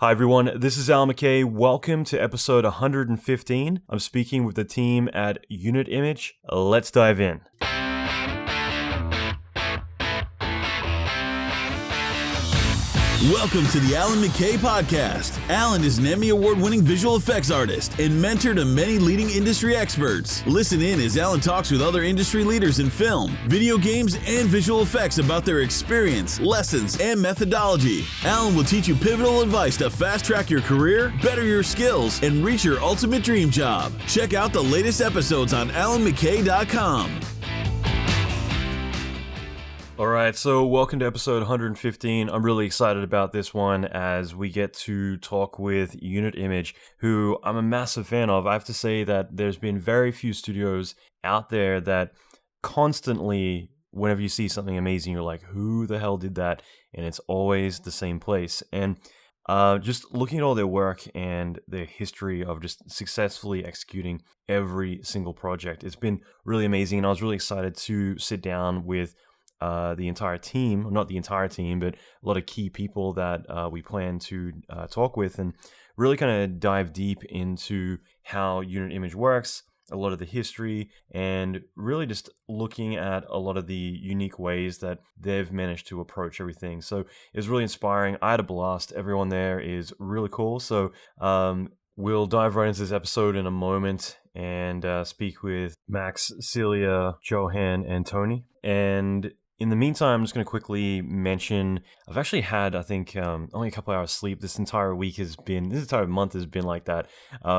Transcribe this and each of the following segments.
Hi everyone, this is Al McKay. Welcome to episode 115. I'm speaking with the team at Unit Image. Let's dive in. Welcome to the Alan McKay Podcast. Alan is an Emmy Award-winning visual effects artist and mentor to many leading industry experts. Listen in as Alan talks with other industry leaders in film, video games, and visual effects about their experience, lessons, and methodology. Alan will teach you pivotal advice to fast-track your career, better your skills, and reach your ultimate dream job. Check out the latest episodes on alanmckay.com. Alright, so welcome to episode 115. I'm really excited about this one as we get to talk with Unit Image, who I'm a massive fan of. I have to say that there's been very few studios out there that constantly, whenever you see something amazing, you're like, who the hell did that? And it's always the same place. And just looking at all their work and their history of just successfully executing every single project, it's been really amazing. And I was really excited to sit down with the entire team, not the entire team, but a lot of key people that we plan to talk with and really kind of dive deep into how Unit Image works, a lot of the history, and really just looking at a lot of the unique ways that they've managed to approach everything. So it was really inspiring. I had a blast. Everyone there is really cool. So we'll dive right into this episode in a moment and speak with Max, Celia, Johan, and Tony. And in the meantime, I'm just going to quickly mention, I've actually had, I think, only a couple hours sleep. This entire month has been like that.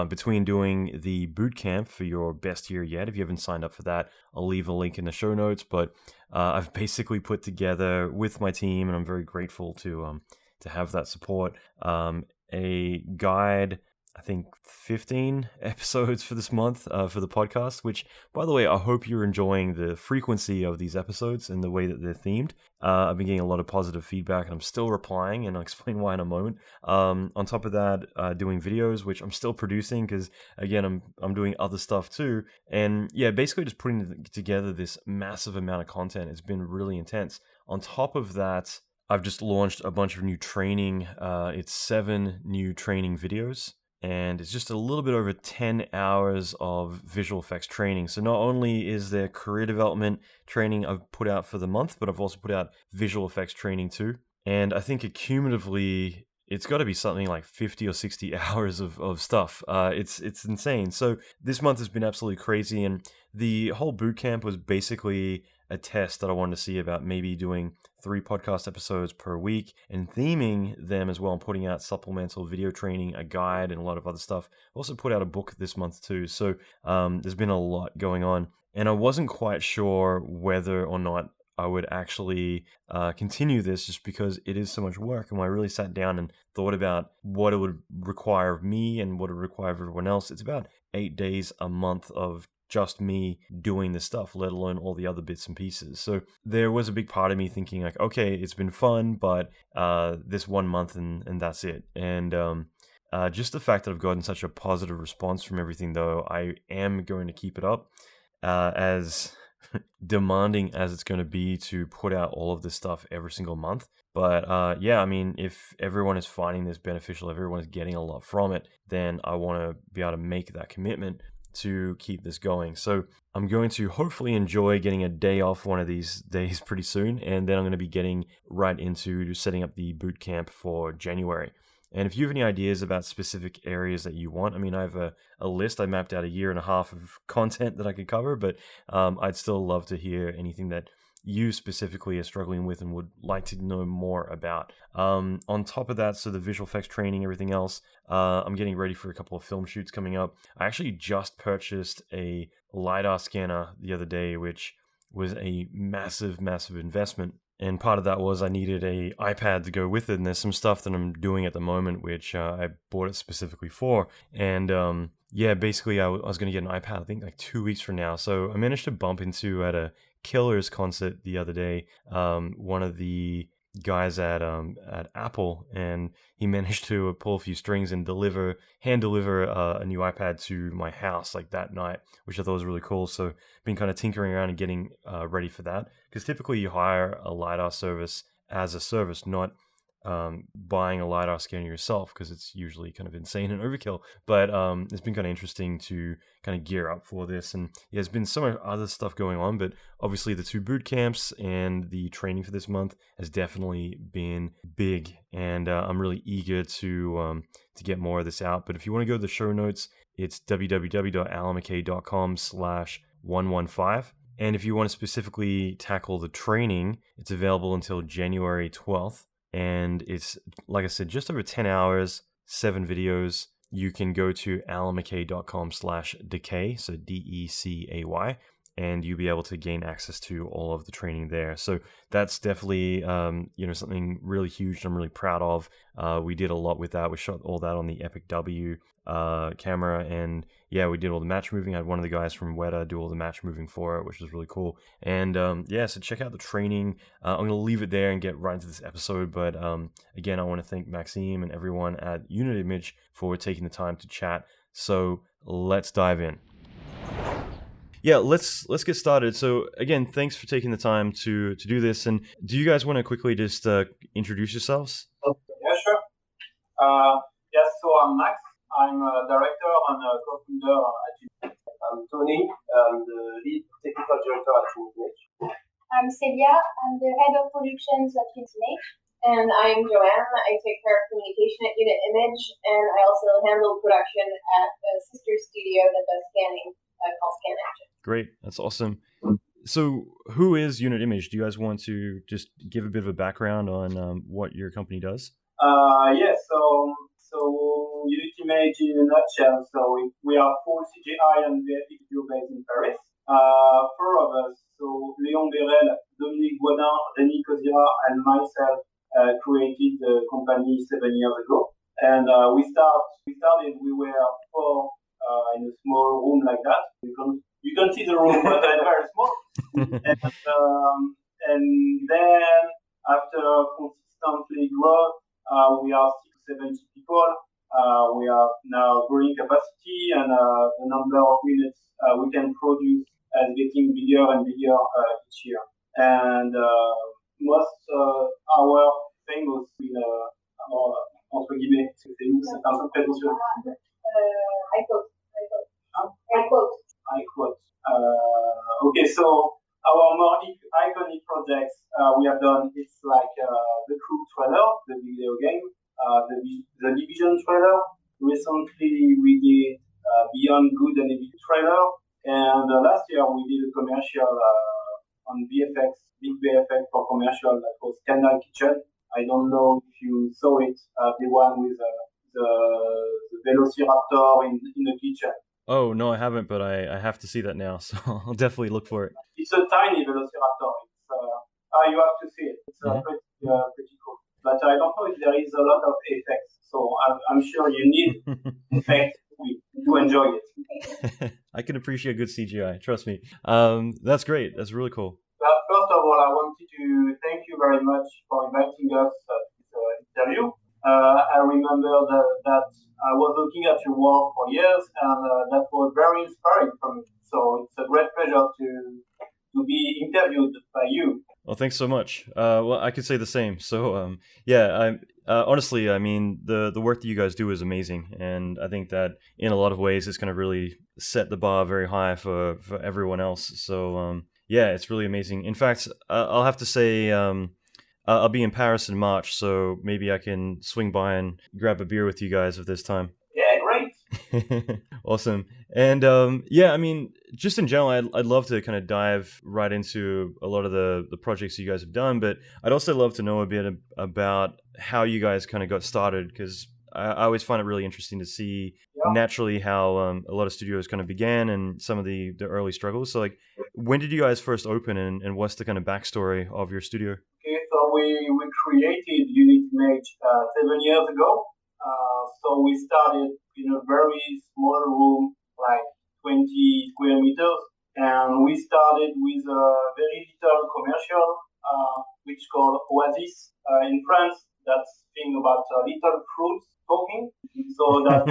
Between doing the boot camp for your best year yet, if you haven't signed up for that, I'll leave a link in the show notes. But I've basically put together with my team, and I'm very grateful to have that support, a guide, I think 15 episodes for this month for the podcast, which, by the way, I hope you're enjoying the frequency of these episodes and the way that they're themed. I've been getting a lot of positive feedback, and I'm still replying, and I'll explain why in a moment. On top of that, doing videos, which I'm still producing because, again, I'm doing other stuff too. And yeah, basically just putting together this massive amount of content. It's been really intense. On top of that, I've just launched a bunch of new training. It's 7 new training videos. And it's just a little bit over 10 hours of visual effects training. So not only is there career development training I've put out for the month, but I've also put out visual effects training too. And I think cumulatively, it's got to be something like 50 or 60 hours of stuff. It's insane. So this month has been absolutely crazy. And the whole boot camp was basically a test that I wanted to see about maybe doing 3 podcast episodes per week and theming them as well and putting out supplemental video training, a guide, and a lot of other stuff. I also put out a book this month too. So there's been a lot going on. And I wasn't quite sure whether or not I would actually continue this just because it is so much work. And when I really sat down and thought about what it would require of me and what it would require of everyone else, it's about 8 days a month of just me doing this stuff, let alone all the other bits and pieces. So there was a big part of me thinking like, okay, it's been fun, but this 1 month and that's it. And just the fact that I've gotten such a positive response from everything, though, I am going to keep it up as demanding as it's going to be to put out all of this stuff every single month. But yeah, I mean, if everyone is finding this beneficial, if everyone is getting a lot from it, then I want to be able to make that commitment to keep this going. So I'm going to hopefully enjoy getting a day off one of these days pretty soon, and then I'm going to be getting right into setting up the boot camp for January. And if you have any ideas about specific areas that you want, I mean, I have a list. I mapped out 1.5 years of content that I could cover, but I'd still love to hear anything that you specifically are struggling with and would like to know more about. On top of that, so the visual effects training, everything else, I'm getting ready for a couple of film shoots coming up. I actually just purchased a LiDAR scanner the other day, which was a massive, massive investment. And part of that was I needed a iPad to go with it. And there's some stuff that I'm doing at the moment, which I bought it specifically for. And yeah, basically I was going to get an iPad, I think like 2 weeks from now. So I managed to bump into at a Killers concert the other day, one of the guys at Apple, and he managed to pull a few strings and hand deliver a new iPad to my house like that night, which I thought was really cool. So been kind of tinkering around and getting ready for that, because typically you hire a LiDAR service as a service, not buying a LiDAR scanner yourself, because it's usually kind of insane and overkill. But it's been kind of interesting to kind of gear up for this. And yeah, there's been so much other stuff going on, but obviously the 2 boot camps and the training for this month has definitely been big. And I'm really eager to get more of this out. But if you want to go to the show notes, it's www.alanmckay.com/115. And if you want to specifically tackle the training, it's available until January 12th. And it's, like I said, just over 10 hours, 7 videos. You can go to alanmckay.com/decay, so DECAY, and you'll be able to gain access to all of the training there. So that's definitely, something really huge I'm really proud of. We did a lot with that. We shot all that on the Epic W camera, and yeah, we did all the match moving. I had one of the guys from Weta do all the match moving for it, which was really cool. And so check out the training. I'm going to leave it there and get right into this episode. But again, I want to thank Maxime and everyone at Unit Image for taking the time to chat. So let's dive in. Yeah, let's get started. So again, thanks for taking the time to do this. And do you guys want to quickly just introduce yourselves? Yeah, sure. Yes, so I'm Max. I'm a director and a co-founder at Ubisoft. I'm Tony. I'm the lead technical director at Enix. I'm Celia. I'm the head of productions at Enix. And I'm Joanne. I take care of communication at Unit Image, and I also handle production at a sister studio that does scanning called Scan Action. Great. That's awesome. So who is Unit Image? Do you guys want to just give a bit of a background on what your company does? So Unit Image in a nutshell. So we are full CGI and VFX Studio based in Paris. 4 of us. So Léon Bérelle, Dominique Boidin, Rémi Kozyra, and myself created the company 7 years ago. And we started. We were 4 in a small room like that. You can see the room, but it's very small. And then after consistently growth, we are 70 people. We have now growing capacity, and the number of minutes we can produce is getting bigger and bigger each year. And most our famous entre guillemets, c'est un peu prétentieux. I quote. Okay, so our more iconic projects we have done, it's like the Crew trailer, the video game, the Division trailer. Recently we did Beyond Good and Evil trailer, and last year we did a commercial on VFX, big VFX for commercial that was Scandal Kitchen. I don't know if you saw it, the one with the Velociraptor in the kitchen. Oh, no, I haven't, but I have to see that now, so I'll definitely look for it. It's a tiny Velociraptor. You have to see it. It's pretty cool. But I don't know if there is a lot of effects, so I'm sure you need effects to enjoy it. I can appreciate good CGI, trust me. That's great. That's really cool. But first of all, I wanted to thank you very much for inviting us to this interview. I remember that I was looking at your work for years, and that was very inspiring for me. So it's a great pleasure to be interviewed by you. Well, thanks so much. Well, I could say the same. So, honestly, I mean, the work that you guys do is amazing, and I think that in a lot of ways, it's going to really set the bar very high for everyone else. So, it's really amazing. In fact, I'll have to say, I'll be in Paris in March, so maybe I can swing by and grab a beer with you guys if there's time. Yeah, great. Awesome. And I mean, just in general, I'd love to kind of dive right into a lot of the projects you guys have done, but I'd also love to know a bit about how you guys kind of got started, because I always find it really interesting to see naturally how a lot of studios kind of began and some of the early struggles. So, like, when did you guys first open, and what's the kind of backstory of your studio? Okay, so we created Unit Image 7 years ago. So we started in a very small room, like 20 square meters, and we started with a very little commercial, which called Oasis in France. That's thing about little fruits talking. So that's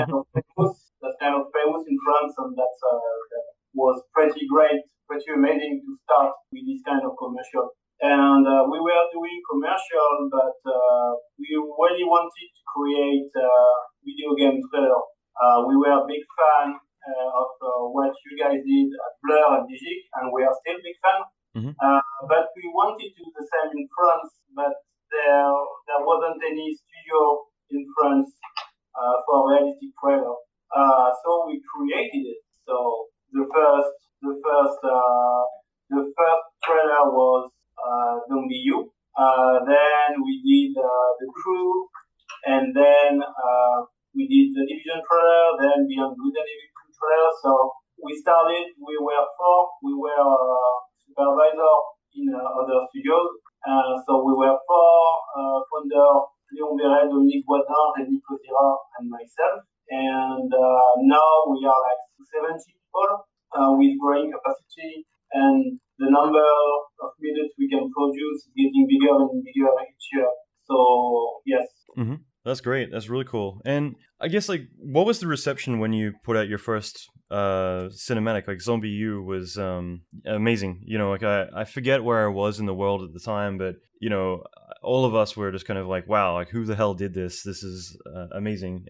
kind of famous in France, and that was pretty great, pretty amazing to start with this kind of commercial. And we were doing commercial, but we fan of what you guys did at Blur and Digic, and we are still big fan. Mm-hmm. But we wanted to do the same in France, but there wasn't any studio in France for a realistic trailer. So we created it. So the first trailer was ZombiU. Then we did the crew, and then we did the Division trailer, then Beyond Good and Evil trailer. So we started. We were four. We were supervisor in other studios. So we were four founder: Léon Bérelle, Dominique Boidin, Rémi Kozyra, and myself. And now we are like 70 people with growing capacity, and the number of minutes we can produce is getting bigger and bigger each year. So yes. Mm-hmm. That's great. That's really cool. And I guess, like, what was the reception when you put out your first cinematic? Like, ZombiU was amazing. You know, like, I forget where I was in the world at the time, but, you know, all of us were just kind of like, wow, like, who the hell did this? This is amazing.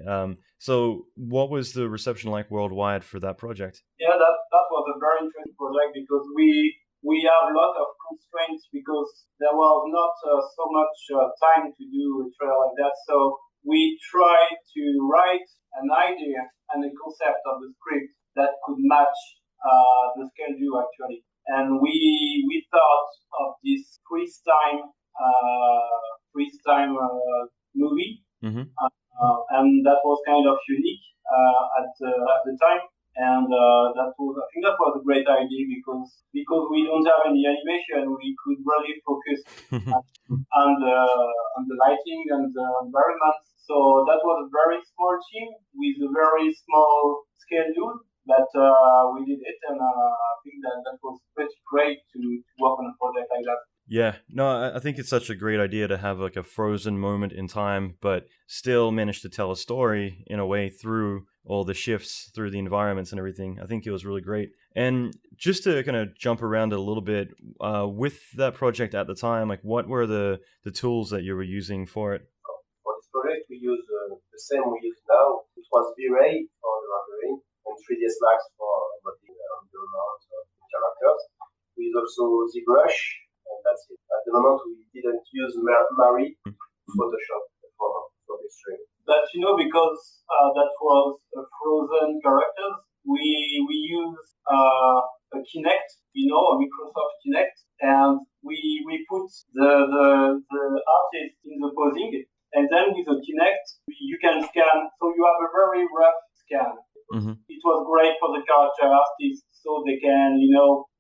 So what was the reception like worldwide for that project? Yeah, that was a very interesting project because we have a lot of constraints because there was not so much time to do a trailer like that. So we tried to write an idea and a concept of the script that could match the schedule actually. And we thought of this freeze-time movie, mm-hmm. And that was kind of unique at the time. And I think that was a great idea because we don't have any animation, we could really focus on the lighting and the environment. So that was a very small team with a very small schedule, but we did it, and I think that was pretty great to work on a project like that. Yeah, no, I think it's such a great idea to have like a frozen moment in time, but still manage to tell a story in a way through all the shifts, through the environments and everything. I think it was really great. And just to kind of jump around a little bit, with that project at the time, like, what were the tools that you were using for it? For this project, we use the same we use now. It was V-Ray for the rendering and 3ds Max for modeling the environment of characters. We use also ZBrush. That's it. At the moment, we didn't use Mari Photoshop for this stream. But because that was a frozen characters, we used a Kinect, a Microsoft Kinect, and we put the artist in the posing, and then with the Kinect you can scan, so you have a very rough scan. Mm-hmm. It was great for the character artists, so they can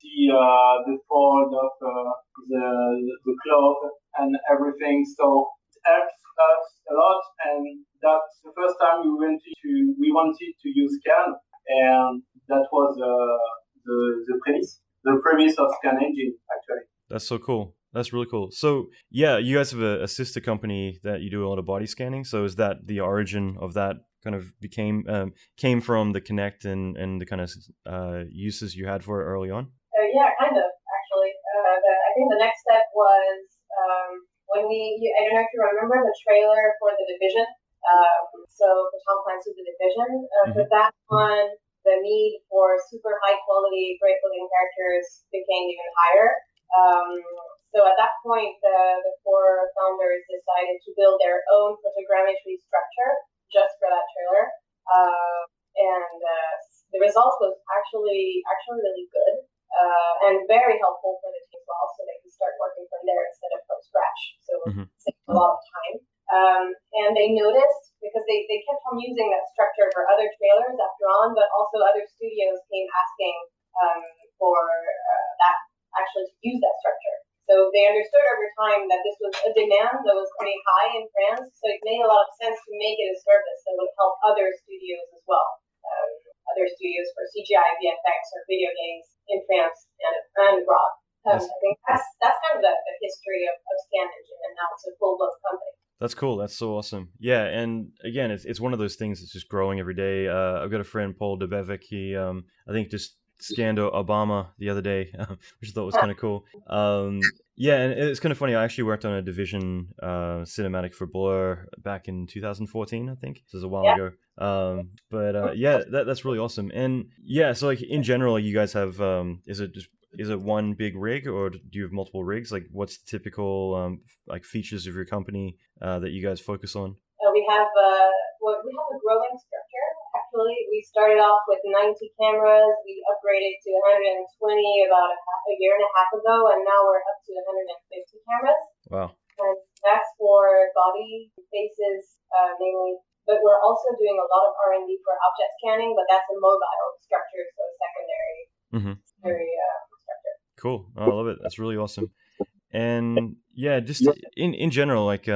see the fold of the cloth and everything. So it helps us a lot, and that's the first time we wanted to use Scan, and that was the premise of Scan Engine actually. That's so cool. That's really cool. So yeah, you guys have a sister company that you do a lot of body scanning. So is that the origin of that kind of came from the Kinect and the kind of uses you had for it early on? Yeah, kind of, actually. I think the next step was when I don't know if you remember the trailer for The Division. So for Tom Clancy's The Division, for that one, the need for super high quality, great looking characters became even higher. So at that point, the four founders decided to build their own photogrammetry structure just for that trailer, and the result was actually really good and very helpful for the team as well, so they could start working from there instead of from scratch. So it saved a lot of time. And they noticed, because they kept on using that structure for other trailers after on, but also other studios came asking for that actually to use that structure. So they understood over time that this was a demand that was pretty high in France, so it made a lot of sense to make it a service that would help other studios as well, other studios for CGI, VFX, or video games in France and abroad. I think that's kind of the history of Scan Engine, and now it's a full-blown company. That's cool. That's so awesome. Yeah, and again, it's one of those things that's just growing every day. I've got a friend, Paul Debevic. He, I think, just scanned Obama the other day, which I thought was kind of cool. Yeah, and it's kind of funny. I actually worked on a Division cinematic for Blur back in 2014, I think. This is a while ago. But yeah, that's really awesome. And yeah, so like in general, you guys have is it one big rig, or do you have multiple rigs? Like, what's the typical like features of your company that you guys focus on? We have a growing structure. Actually, we started off with 90 cameras. We upgraded to 120 about a year and a half ago, and now we're up to 150 cameras. Wow. And that's for body, faces mainly. But we're also doing a lot of R&D for object scanning, but that's a mobile structure, so secondary. Structure. Cool. Oh, I love it. That's really awesome. And yeah, just in general, like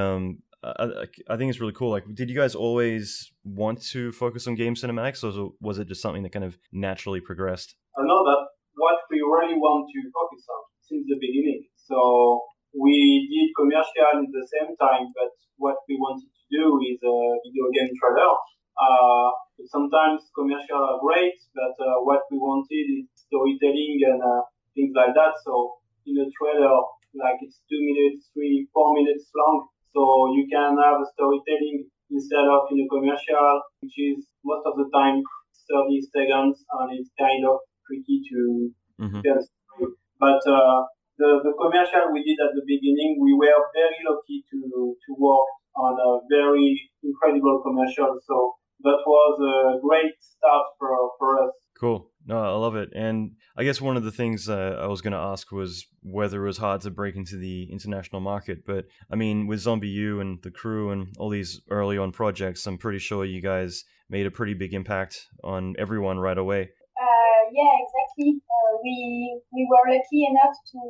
I think it's really cool. Like, did you guys always want to focus on game cinematics, or was it just something that kind of naturally progressed? I know that what we really want to focus on since the beginning. So we did commercial at the same time, but what we wanted to do is a video game trailer. Sometimes commercial are great, but what we wanted is storytelling and things like that. So in a trailer, like it's 2 minutes, 3, 4 minutes long. So you can have a storytelling instead of in a commercial, which is most of the time 30 seconds, and it's kind of tricky to tell a story. But the commercial we did at the beginning, we were very lucky to work on a very incredible commercial. So that was a great start for us. Cool. No, I love it. And I guess one of the things I was going to ask was whether it was hard to break into the international market. But I mean, with ZombiU and the crew and all these early on projects, I'm pretty sure you guys made a pretty big impact on everyone right away. Yeah, exactly. We were lucky enough to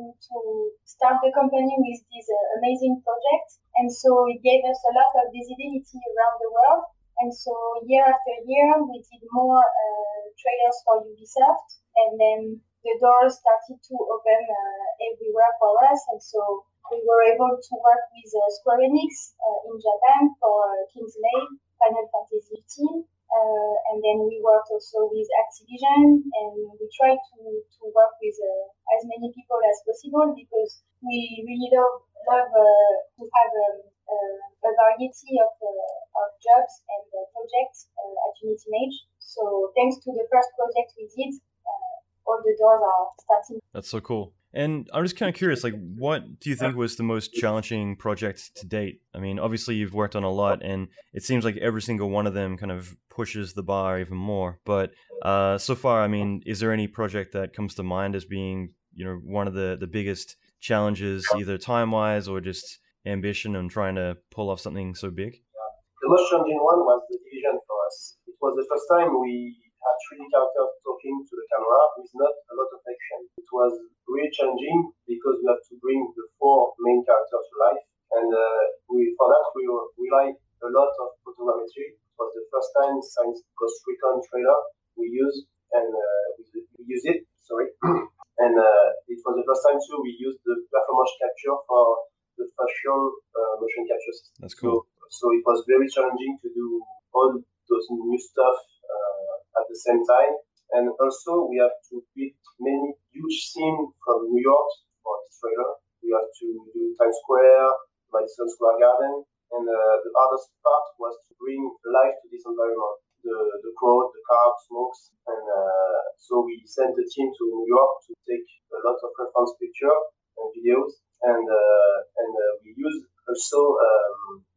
start the company with this amazing project. And so it gave us a lot of visibility around the world. And so year after year, we did more trailers for Ubisoft, and then the doors started to open everywhere for us. And so we were able to work with Square Enix in Japan for Kingsley, Final Fantasy 15. And then we worked also with Activision, and we tried to work with as many people as possible, because we really love to have a variety of jobs and projects at Unity Mage. So thanks to the first project we did, all the doors are starting. That's so cool. And I'm just kind of curious, like, what do you think was the most challenging project to date? I mean, obviously you've worked on a lot, and it seems like every single one of them kind of pushes the bar even more. But so far, I mean, is there any project that comes to mind as being, one of the biggest challenges, either time-wise or just ambition and trying to pull off something so big? The most challenging one was the Division for us. It was the first time we had 3D characters talking to the camera with not a lot of action. It was really challenging because we have to bring the 4 main characters to life, and for that we relied a lot of photogrammetry. It was the first time since Ghost Recon trailer we used and we use it. And it was the first time too we used the performance capture for the facial motion capture system. That's cool. So it was very challenging to do all those new stuff at the same time. And also we have to build many huge scenes from New York for this trailer. We have to do Times Square, Madison Square Garden, and the hardest part was to bring life to this environment. The crowd, the car, smokes, and so we sent the team to New York to take a lot of reference pictures and videos, and we used also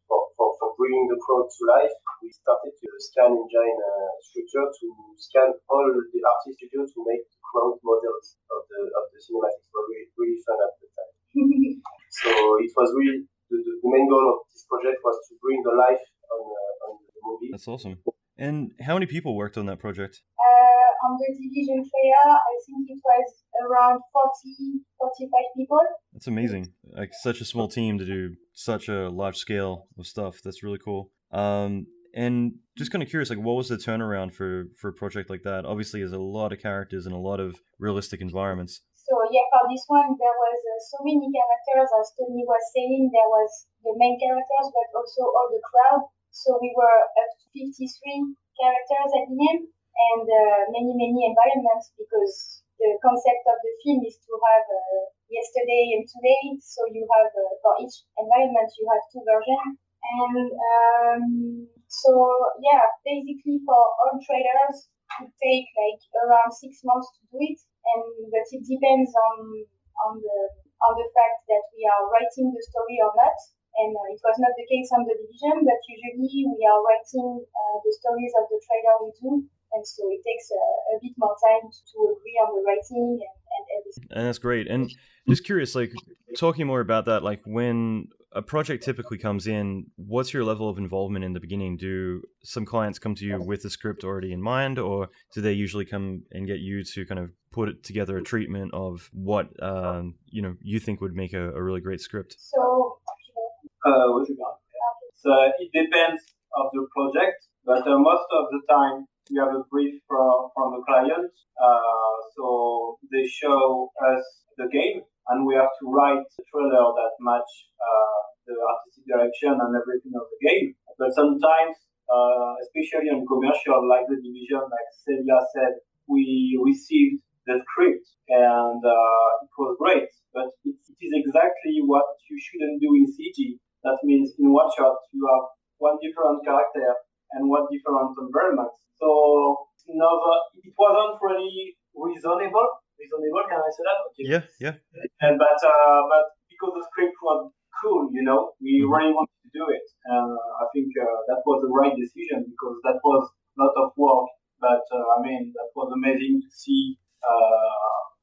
for bringing the crowd to life. We started to scan engine structure to scan all the artist studio to make the crowd models of the cinematics. It was really fun at the time. So it was really the main goal of this project was to bring the life on the movie. That's awesome. And how many people worked on that project? On the Division trailer, I think it was around 45 people. That's amazing. Like, such a small team to do such a large scale of stuff. That's really cool. And just kind of curious, like, what was the turnaround for a project like that? Obviously, there's a lot of characters and a lot of realistic environments. So yeah, for this one, there was so many characters, as Tony was saying. There was the main characters, but also all the crowd. So we were up to 53 characters at the end. and many environments, because the concept of the film is to have yesterday and today. So you have for each environment you have two versions, and so yeah, basically for all traders it take like around 6 months to do it, and but it depends on the fact that we are writing the story or not. And it was not the case on the Division, but usually we are writing the stories of the trailer we do, and so it takes a bit more time to agree on the writing and everything. And that's great. And just curious, like talking more about that, like when a project typically comes in, what's your level of involvement in the beginning? Do some clients come to you with the script already in mind, or do they usually come and get you to kind of put it together a treatment of what you think would make a really great script? So it depends of the project, but most of the time we have a brief from the client. So they show us the game, and we have to write a trailer that match the artistic direction and everything of the game. But sometimes, especially on commercial, like the Division, like Celia said, we received the script, and it was great. But it is exactly what you shouldn't do in CG. That means in one shot you have one different character and one different environment. So it wasn't really reasonable. Reasonable, can I say that? Okay. Yeah. And but because the script was cool, we really wanted to do it, and I think that was the right decision, because that was a lot of work. But that was amazing to see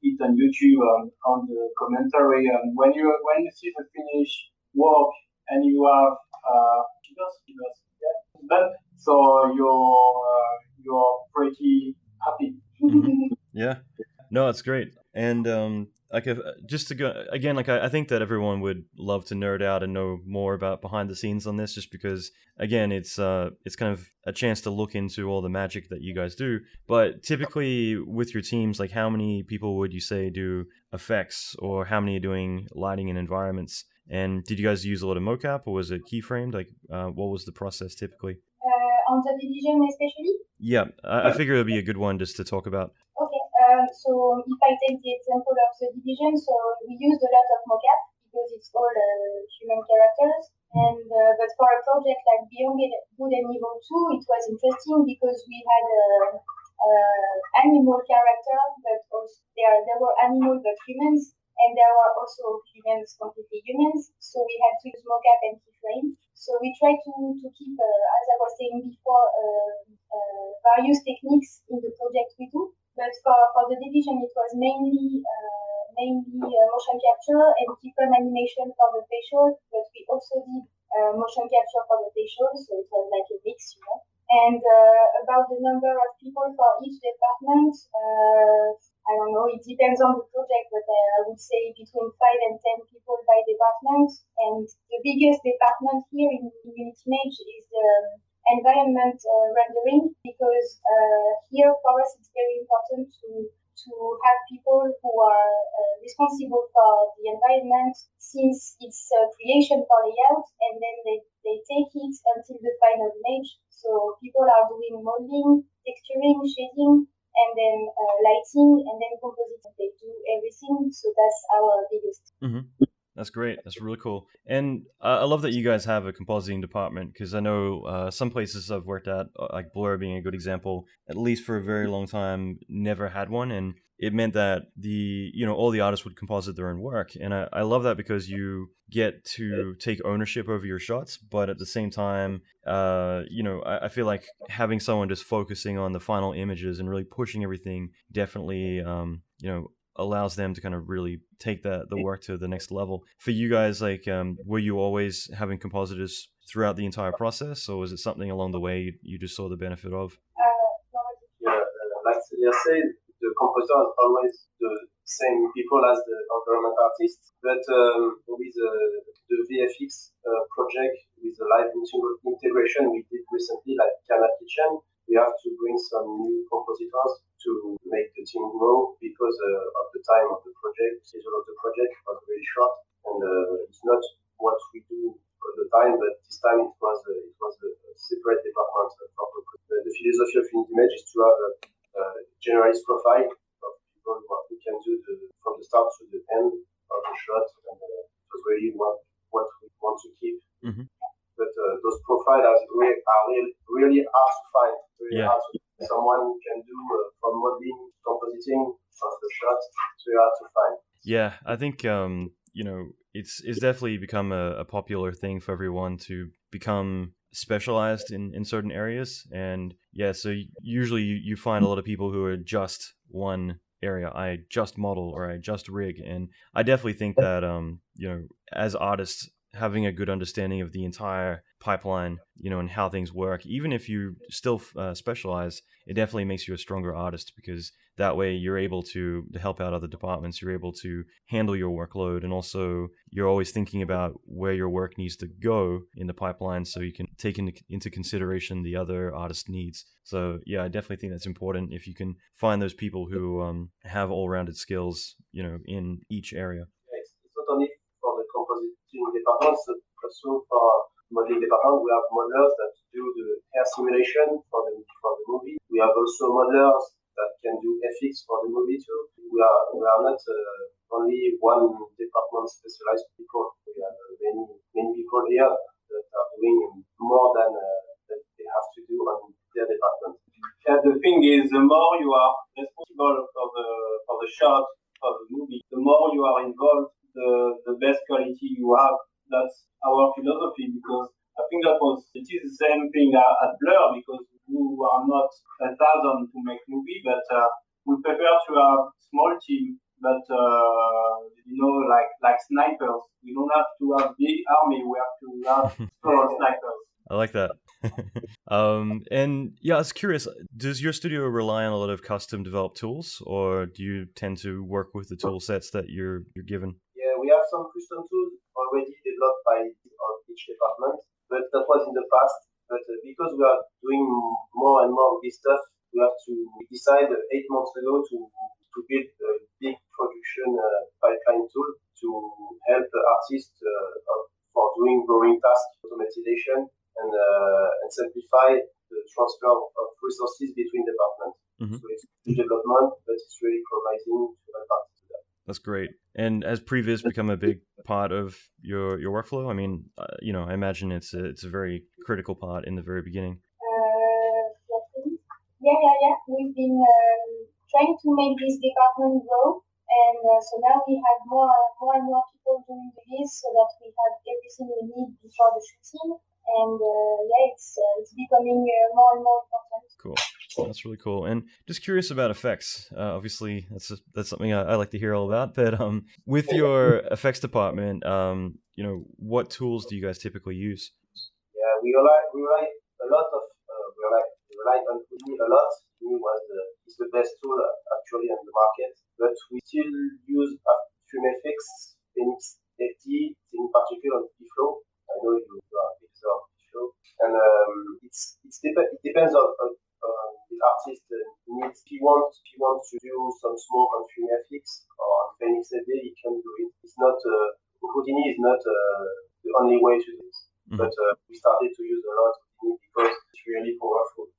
it on YouTube on the commentary, and when you see the finished work and you have so you're pretty happy. Mm-hmm. Yeah. No, it's great. And just to go again, I think that everyone would love to nerd out and know more about behind the scenes on this, just because again, it's kind of a chance to look into all the magic that you guys do. But typically with your teams, like how many people would you say do effects, or how many are doing lighting and environments? And did you guys use a lot of mocap, or was it keyframed? Like what was the process typically? On the Division especially? Yeah, I figure it'd be a good one just to talk about. Okay, so if I take the example of the Division, so we used a lot of mocap because it's all human characters. And but for a project like Beyond Good and Evil 2, it was interesting because we had animal characters, but also there were animals but humans, and there were also humans, completely humans. So we had to use mocap and keyframe. So we tried to keep, as I was saying before, various techniques in the project we do. But for the Division, it was mainly motion capture and keyframe animation for the facial. But we also did motion capture for the facial, so it was like a mix, And about the number of people for each department, I don't know, it depends on the project, but I would say between 5 and 10 people by department. And the biggest department here in Unity Image is the environment rendering, because here for us it's very important to have people who are responsible for the environment, since it's creation for layout, and then they take it until the final image. So people are doing modeling, texturing, shading, and then lighting, and then compositing. They do everything, so that's our biggest. Mm-hmm. That's great. That's really cool. And I love that you guys have a compositing department, because I know some places I've worked at, like Blur being a good example, at least for a very long time, never had one. And it meant that all the artists would composite their own work. And I love that, because you get to take ownership over your shots, but at the same time, I feel like having someone just focusing on the final images and really pushing everything definitely, allows them to kind of really take the work to the next level. For you guys, were you always having compositors throughout the entire process, or was it something along the way you just saw the benefit of? Like Celia said, the composer is always the same people as the environment artists, but with the VFX project with the live integration we did recently, like Canal Kitchen, we have to bring some new compositors to make the team grow, because of the time of the project. The schedule of the project was very short, and it's not what we do all the time, but this time it was a separate department for the philosophy of Unity Image is to have a generalist profile of people who can do from the start to the end of the shot, and it was really what we want to keep. Mm-hmm. But those profiles are really hard to find. Hard to find. Someone who can do from modeling, compositing of the shot. It's very hard to find. Yeah, I think it's definitely become a popular thing for everyone to become specialized in certain areas. And yeah, so usually you find a lot of people who are just one area. I just model or I just rig. And I definitely think that as artists, having a good understanding of the entire pipeline, and how things work, even if you still specialize, it definitely makes you a stronger artist, because that way you're able to help out other departments, you're able to handle your workload, and also you're always thinking about where your work needs to go in the pipeline, so you can take into consideration the other artist needs. So yeah, I definitely think that's important if you can find those people who have all-rounded skills, in each area. It's not only for the compositing departments, but also for modeling department. We have modelers that do the hair simulation for the movie. We have also modelers that can do FX for the movie too. We are not only one department specialized people. We have many people here that are doing more than they have to do on their department. Yeah, the thing is, the more you are responsible for the shot, for the movie, the more you are involved, the best quality you have. That's our philosophy, because I think it is the same thing at Blur, because we are not 1,000 to make movie, but we prefer to have small team, but like snipers. We don't have to have big army. We have to have small snipers. I like that. And yeah, I was curious, does your studio rely on a lot of custom developed tools, or do you tend to work with the tool sets that you're given? Yeah, we have some custom tools already developed by each department, but that was in the past. But because we are doing more and more of this stuff, we decided 8 months ago to build a big production pipeline tool to help artists for doing boring tasks, automatization, and simplify the transfer of resources between departments. Mm-hmm. So it's development, but it's really providing to help artists do that. That's great. And has previs become a big part of your workflow? I mean, I imagine it's a very critical part in the very beginning. Yeah. We've been trying to make this department grow, and so now we have more and more people doing this, so that we have everything we need before the shooting. And it's becoming more and more important. Cool. That's really cool. And just curious about effects. Obviously, that's something I like to hear all about. But with your effects department, what tools do you guys typically use? Yeah, we rely a lot of we rely on Houdini a lot. Houdini is the best tool actually on the market, but we still use VFX, Enix, in particular on P-Flow. I know you are a big user of P-Flow, and it depends on the artist needs. If he wants to do some small config FX or Phoenix AD, he can do it. It's not Houdini is not the only way to do this, but we started to use a lot of Houdini because it's really powerful.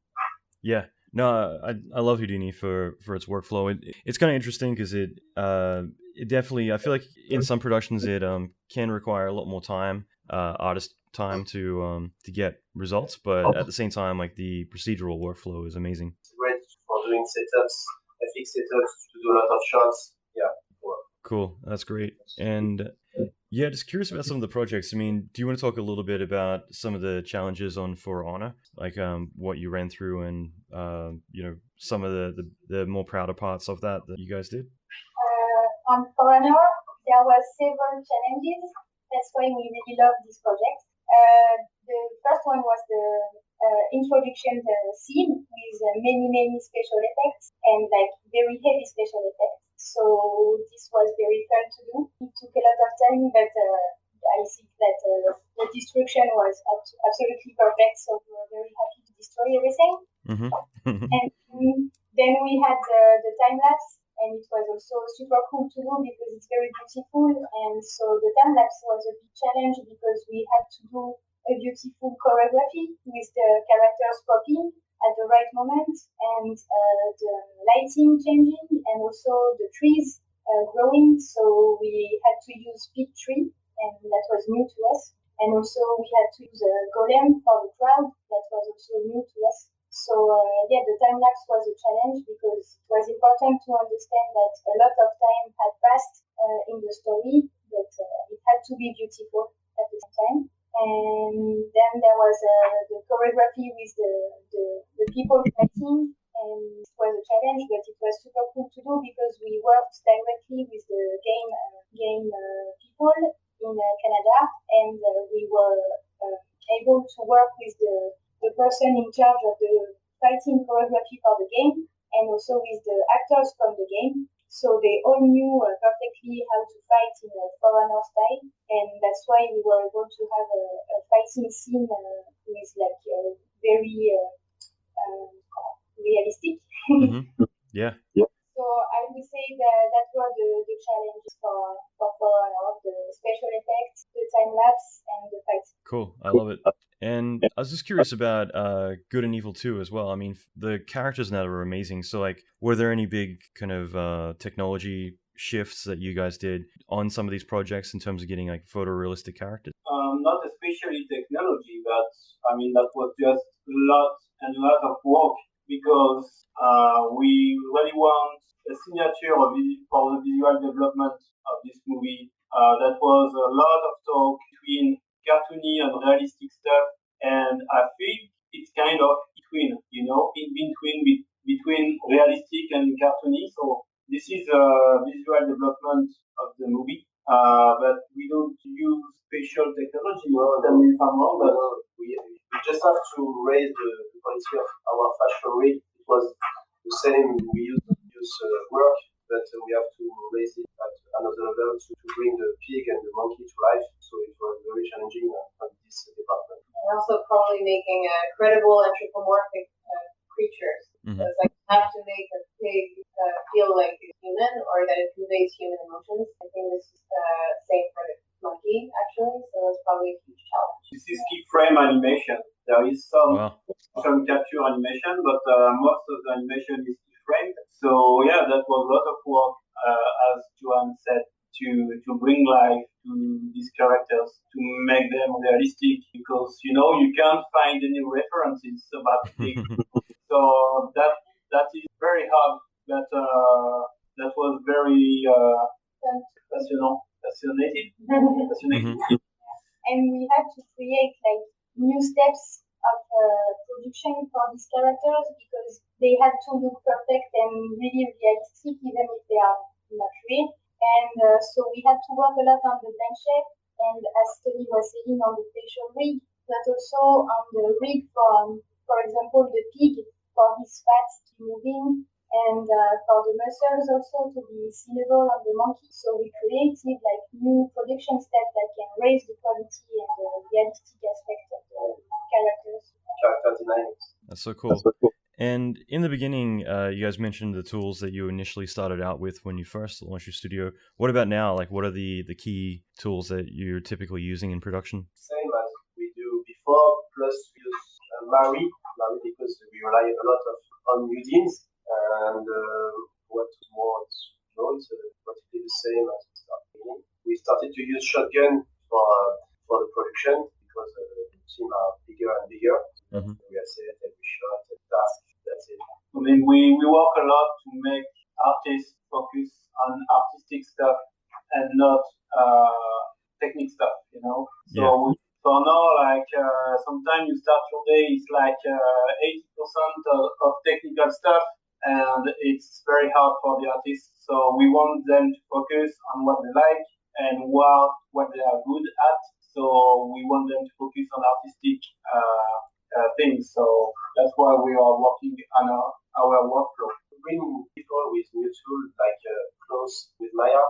Yeah. No, I love Houdini for its workflow. It's kind of interesting because it definitely, I feel like in some productions it can require a lot more time, artist time to get results, but at the same time, like the procedural workflow is amazing. It's great for doing setups, FX setups, to do a lot of shots. Yeah. Cool. That's great. And yeah, just curious about some of the projects. I mean, do you want to talk a little bit about some of the challenges on For Honor, like what you ran through and some of the more prouder parts of that you guys did? On For Honor, there were several challenges. That's why we really love this project. The first one was the introduction scene with many special effects and like very heavy special effects. So this was very fun to do. It took a lot of time, but I think that the destruction was absolutely perfect. So we were very happy to destroy everything. Mm-hmm. And then we had the time lapse, and it was also super cool to do because it's very beautiful. And so the time lapse was a big challenge because we had to do a beautiful choreography with the characters popping. at the right moment, and the lighting changing, and also the trees growing. So we had to use big tree, and that was new to us. And also we had to use a golem for the crowd. That was also new to us. So the time lapse was a challenge because it was important to understand that a lot of time had passed in the story, but it had to be beautiful at the same time. And then there was the choreography with the people fighting, and it was a challenge, but it was super cool to do because we worked directly with the game people in Canada, and we were able to work with the person in charge of the fighting choreography for the game, and also with the actors from the game. So they all knew perfectly how to fight in a foreigner style, and that's why we were able to have a fighting scene with like very realistic. Mm-hmm. Yeah. So I would say that were the challenges for Honor, the special effects, the time lapse, and the fights. Cool. I love it. And I was just curious about Good and Evil 2 as well. I mean, the characters in that are amazing. So, like, were there any big kind of technology shifts that you guys did on some of these projects in terms of getting like photorealistic characters? Not especially technology, but I mean that was just a lot of work because we really want a signature for the visual development of this movie. That was a lot of talk between cartoony and realistic stuff, and I think it's kind of between, between realistic and cartoony. So this is a visual development of the movie, but we don't use special technology. Tell me if I'm wrong, but we just have to raise the quality of our fashion rate. It was the same. We use work, but we have to raise it at another level to bring the pig and the monkey to life. So it was very challenging on this department. And also probably making credible anthropomorphic creatures. Mm-hmm. So it's like you have to make a pig feel like it's human or that it conveys human emotions. I think this is the same for the monkey actually, so it's probably a huge challenge. this is keyframe animation. There is Wow. some capture animation, but most of the animation is keyframed. So yeah, that was a lot of work, as Joanne said, to bring life to these characters, to make them realistic, because you can't find any references about pigs. So that is very hard. That was very fascinating. Mm-hmm. And we had to create like new steps of production for these characters because they had to look perfect and really realistic, even if they are not real. And so we had to work a lot on the blend shape, and as Tony was saying, on the facial rig, but also on the rig for example, the pig, for his fat to be moving, and for the muscles also to be seeable on the monkey. So we created like new production steps that can raise the quality and the realistic aspect of the characters. Character dynamics. That's so cool. And in the beginning, you guys mentioned the tools that you initially started out with when you first launched your studio. What about now? Like, what are the key tools that you're typically using in production? Same as we do before, plus we use Mari because we rely a lot on Udins, and what's more, it's practically the same as we started. We started to use shotgun for the production because the team are bigger and bigger. Mm-hmm. We assess every shot, every task. That's it. I mean, we work a lot to make artists focus on artistic stuff and not technique stuff, So for now, like sometimes you start your day, it's like 80% of technical stuff, and it's very hard for the artists. So we want them to focus on what they like and what they are good at. So we want them to focus on artistic things. So that's why we are working on our workflow. Bring people with new tools like close with Maya.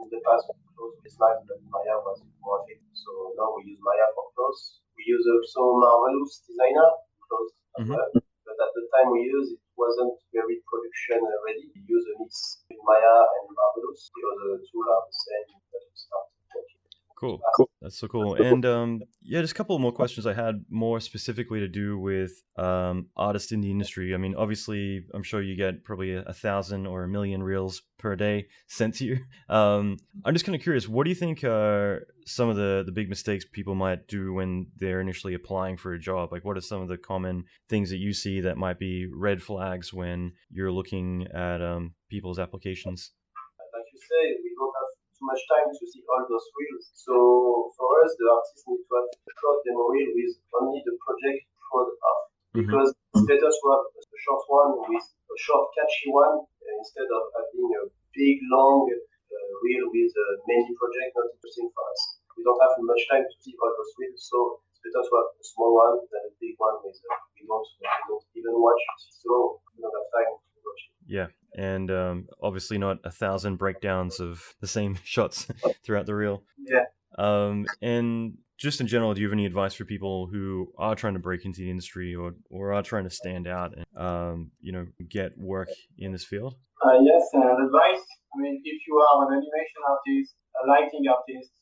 In the past, close with slide, but Maya was more effective. So now we use Maya for close. We use also Marvelous Designer close as well. But at the time we used, it wasn't very production ready. We use a mix with Maya and Marvelous because the tools are the same that we start working. Cool. That's so cool. And just a couple more questions I had more specifically to do with artists in the industry. I mean, obviously, I'm sure you get probably 1,000 or 1,000,000 reels per day sent to you. I'm just kind of curious, what do you think are some of the big mistakes people might do when they're initially applying for a job? Like, what are some of the common things that you see that might be red flags when you're looking at people's applications? Like you say, we don't have too much time to see all those reels. So for us, the artists need to have a short demo reel with only the project showed off. Because it's better to have a short one with a short catchy one instead of having a big long reel with many projects not interesting for us. We don't have much time to see all those reels, so it's better to have a small one than a big one with we don't even watch it. So we don't have time to watch it. Yeah. And obviously not 1,000 breakdowns of the same shots throughout the reel. Yeah. And just in general, do you have any advice for people who are trying to break into the industry or are trying to stand out and get work in this field? Yes, advice. I mean, if you are an animation artist, a lighting artist,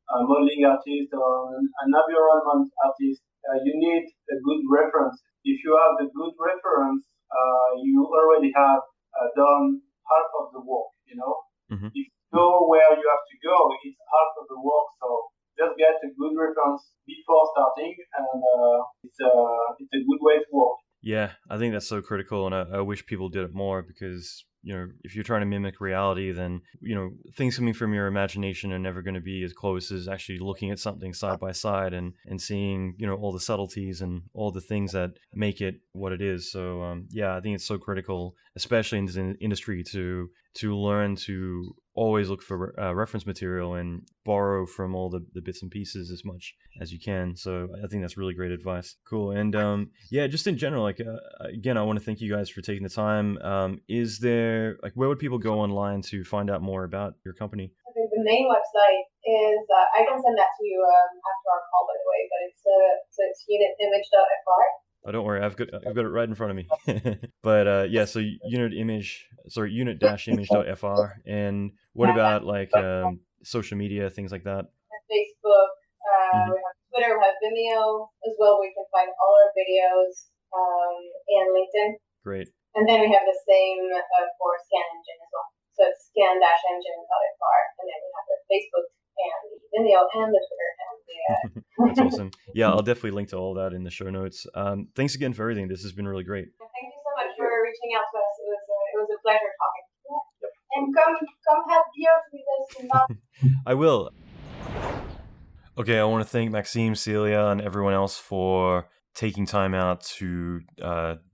a modeling artist, or an environment artist, you need a good reference. If you have a good reference, you already have done half of the work, If you know where you have to go, it's half of the work. So just get a good reference before starting, and it's a good way to work. Yeah, I think that's so critical, and I wish people did it more because, if you're trying to mimic reality, then, things coming from your imagination are never going to be as close as actually looking at something side by side and seeing, all the subtleties and all the things that make it what it is. So, I think it's so critical, especially in this industry, to learn to always look for reference material and borrow from all the bits and pieces as much as you can. So I think that's really great advice. Cool. And just in general, again, I want to thank you guys for taking the time. Is there, where would people go online to find out more about your company? I think the main website is, I can send that to you after our call, by the way, but it's unitimage.fr. Oh, don't worry, I've got it right in front of me. But so unit-image.fr. And what about social media, things like that? Facebook, we have Twitter, we have Vimeo as well. We can find all our videos, and LinkedIn. Great. And then we have the same for Scan Engine as well. So it's scan-engine.fr, and then we have the Facebook and the Vimeo and the Twitter and the That's awesome. Yeah, I'll definitely link to all that in the show notes. Thanks again for everything. This has been really great. Thank you so much for reaching out to us. It was a pleasure talking. Yeah. And come have beers with us in I will. Okay, I want to thank Maxime, Celia, and everyone else for taking time out to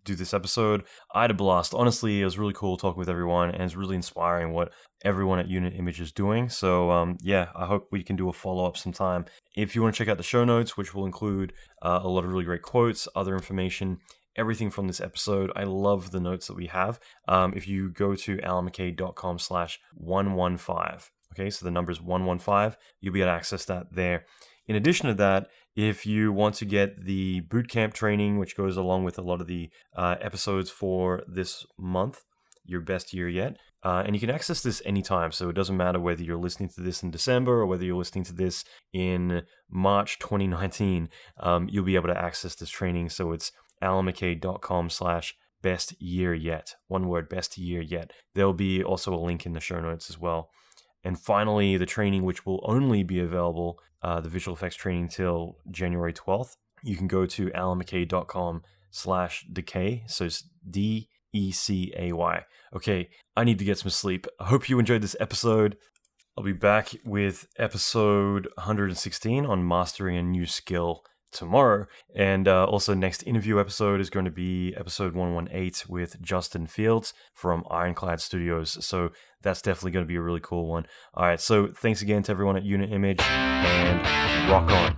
do this episode. I had a blast. Honestly, it was really cool talking with everyone, and it's really inspiring what everyone at Unit Image is doing. So I hope we can do a follow-up sometime. If you want to check out the show notes, which will include a lot of really great quotes, other information, everything from this episode. I love the notes that we have. If you go to alanmckay.com/115, okay, so the number is 115, you'll be able to access that there. In addition to that, if you want to get the bootcamp training, which goes along with a lot of the episodes for this month, your best year yet, and you can access this anytime. So it doesn't matter whether you're listening to this in December or whether you're listening to this in March 2019, you'll be able to access this training. So it's alanmckay.com/best year yet. One word, best year yet. There'll be also a link in the show notes as well. And finally, the training, which will only be available, the visual effects training till January 12th. You can go to alanmckay.com/decay. So it's DECAY. Okay, I need to get some sleep. I hope you enjoyed this episode. I'll be back with episode 116 on mastering a new skill tomorrow. And also next interview episode is going to be episode 118 with Justin Fields from Ironclad Studios. So that's definitely going to be a really cool one. All right, so thanks again to everyone at Unit Image, and rock on.